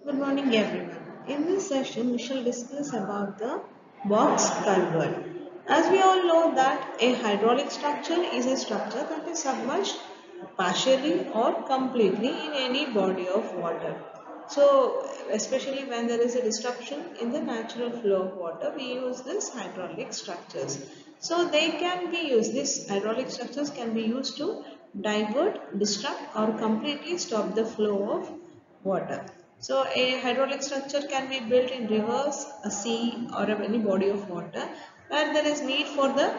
Good morning everyone. In this session we shall discuss about the box culvert. As we all know that a hydraulic structure is a structure that is submerged partially or completely in any body of water. So especially when there is a disruption in the natural flow of water, we use this hydraulic structures. So they can be used, these hydraulic structures can be used to divert, disrupt or completely stop the flow of water. So a hydraulic structure can be built in rivers, a sea or any body of water where there is need for the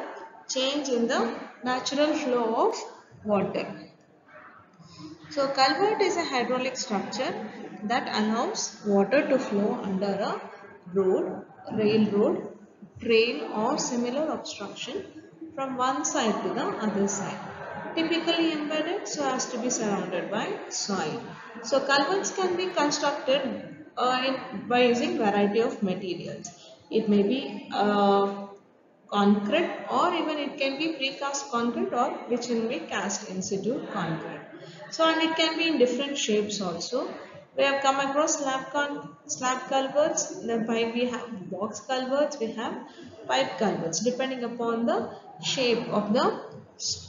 change in the natural flow of water. So culvert is a hydraulic structure that allows water to flow under a road, railroad, trail or similar obstruction from one side to the other side. Typically embedded so as to be surrounded by soil. So culverts can be constructed by using variety of materials. It may be concrete or even it can be precast concrete or which will be cast in situ concrete. So and it can be in different shapes also. We have come across slab culverts, then we have box culverts, we have pipe culverts depending upon the shape of the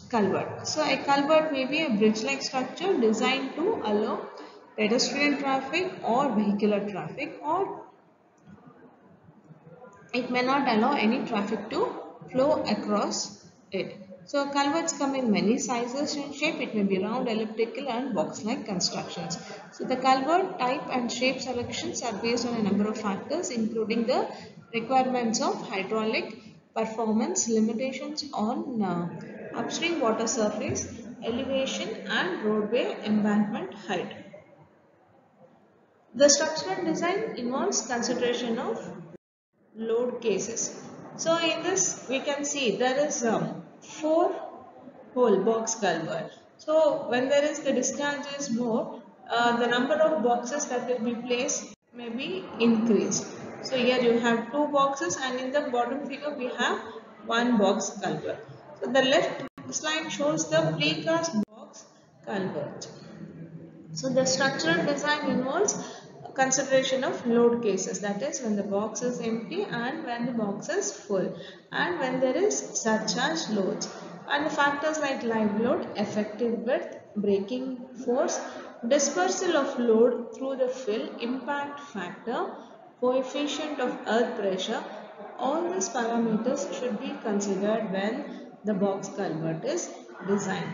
culvert. So a culvert may be a bridge-like structure designed to allow pedestrian traffic or vehicular traffic, or it may not allow any traffic to flow across it. So culverts come in many sizes and shape. It may be round, elliptical and box-like constructions. So the culvert type and shape selections are based on a number of factors including the requirements of hydraulic performance, limitations on upstream water surface, elevation and roadway embankment height. The structural design involves consideration of load cases. So in this we can see there is 4 hole box culvert. So when there is the discharge is more, the number of boxes that will be placed may be increased. So here you have 2 boxes and in the bottom figure we have 1 box culvert. So the left slide shows the precast box culvert. So the structural design involves consideration of load cases, that is when the box is empty and when the box is full and when there is surcharge loads, and the factors like live load, effective width, braking force, dispersal of load through the fill, impact factor, coefficient of earth pressure. All these parameters should be considered when the box culvert is designed.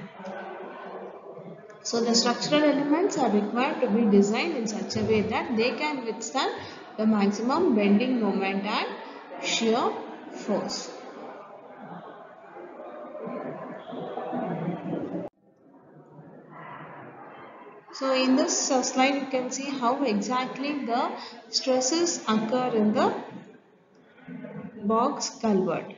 So the structural elements are required to be designed in such a way that they can withstand the maximum bending moment and shear force. So in this slide you can see how exactly the stresses occur in the box culvert.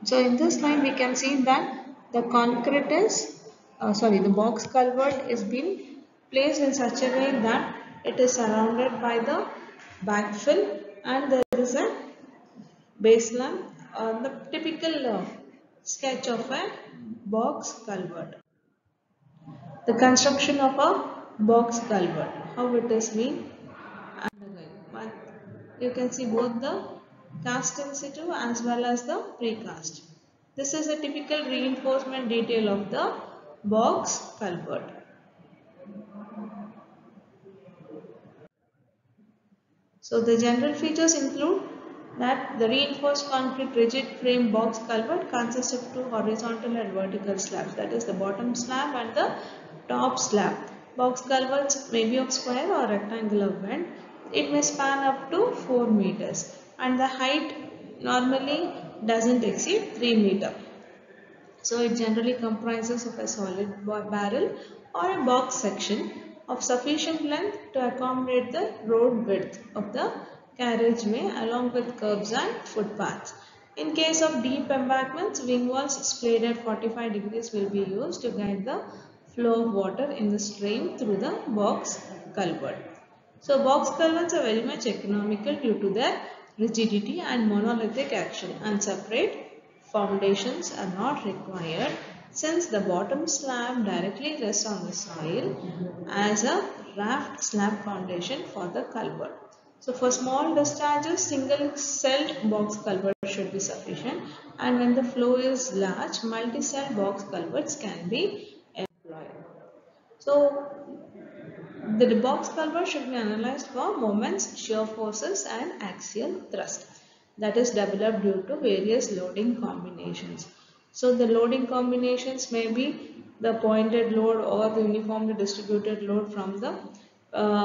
So in this slide we can see that the concrete is, the box culvert is being placed in such a way that it is surrounded by the backfill and there is a baseline, the typical sketch of a box culvert. The construction of a box culvert, how it is being undergone. You can see both the cast in situ as well as the precast. This is a typical reinforcement detail of the box culvert. So the general features include that the reinforced concrete rigid frame box culvert consists of 2 horizontal and vertical slabs, that is the bottom slab and the top slab. Box culverts may be of square or rectangular bend. It may span up to 4 meters and the height normally doesn't exceed 3 meters. So it generally comprises of a solid barrel or a box section of sufficient length to accommodate the road width of the carriageway along with curbs and footpaths. In case of deep embankments, wing walls splayed at 45 degrees will be used to guide the flow of water in the stream through the box culvert. So box culverts are very much economical due to their rigidity and monolithic action and separate foundations are not required since the bottom slab directly rests on the soil as a raft slab foundation for the culvert. So for small discharges, single-celled box culvert should be sufficient, and when the flow is large, multi-cell box culverts can be employed. So the box culvert should be analyzed for moments, shear forces and axial thrust that is developed due to various loading combinations. So the loading combinations may be the pointed load or the uniformly distributed load from the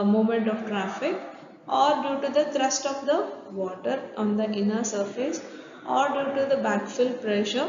movement of traffic, or due to the thrust of the water on the inner surface, or due to the backfill pressure